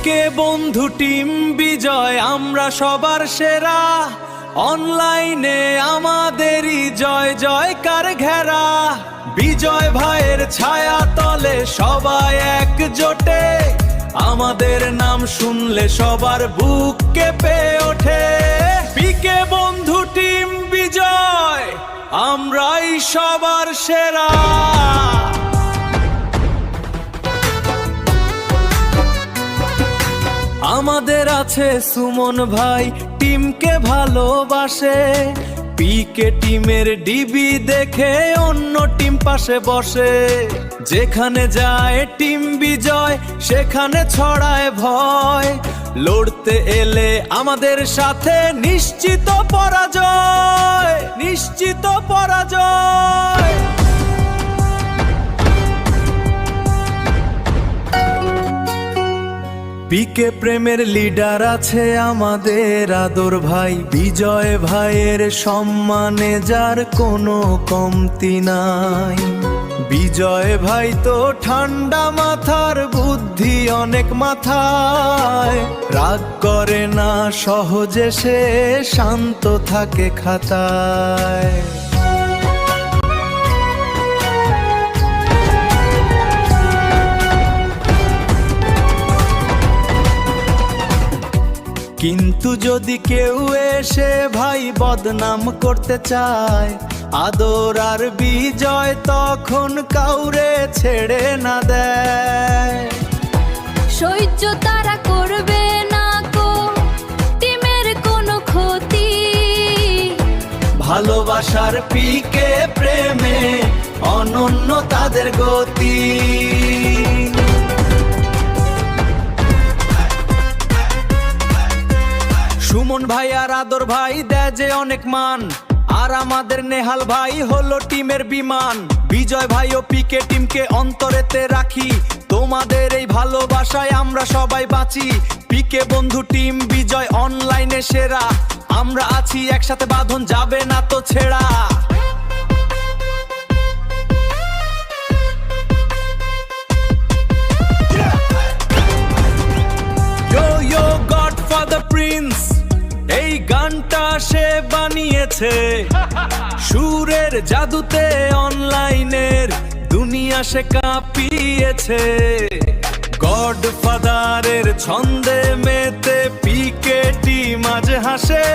পিকে বন্ধু টিম বিজয়, আমরা সবার সেরা। অনলাইনে আমাদেরই জয় জয়কার ঘেরা। বিজয় ভাইয়ের ছায়া তলে সবাই একজোটে, আমাদের নাম শুনলে সবার বুক কেঁপে ওঠে। পিকে বন্ধু টিম বিজয়, আমরাই সবার সেরা। আমাদের আছে সুমন ভাই, টিমকে ভালোবাসে। পিকে টিমের ডিবি দেখে অন্য টিম পাশে বসে। যেখানে যায় টিম বিজয়, সেখানে ছড়ায় ভয়। লড়তে এলে আমাদের সাথে নিশ্চিত পরাজয়, নিশ্চিত পরাজয়। পিকে প্রেমের লিডার আছে আমাদের আদর ভাই। বিজয় ভাইয়ের সম্মানে যার কোনো কমতি নাই। বিজয় ভাই তো ঠান্ডা মাথার, বুদ্ধি অনেক মাথায়। রাগ করে না সহজে, সে শান্ত থাকে খাতায়। কিন্তু যদি কেউ এসে ভাই বদনাম করতে চায়, আদর আর বিজয় তখন কাউরে ছেড়ে না দেয়। সহ্য তারা করবে না কো টিমের কোনো ক্ষতি। ভালোবাসার পিকে প্রেমে অনন্য তাদের গতি। সুমন ভাই আর আদর ভাই দেয় যে অনেক মান, আর আমাদের নেহাল ভাই হলো টিমের বিমান। বিজয় ভাই ও পিকে টিমকে অন্তরেতে রাখি, তোমাদের এই ভালোবাসায় আমরা সবাই বাঁচি। পিকে বন্ধু টিম বিজয় অনলাইনে সেরা, আমরা আছি একসাথে, বাঁধন যাবে না তো ছেড়া। Yo yo Godfather Prince, এই গানটা সে বানিয়েছে। সুরের জাদুতে অনলাইনের দুনিয়া সে কাঁপিয়েছে। গডফাদারের ছন্দে মেতে পিকে টিম আজ হাসে।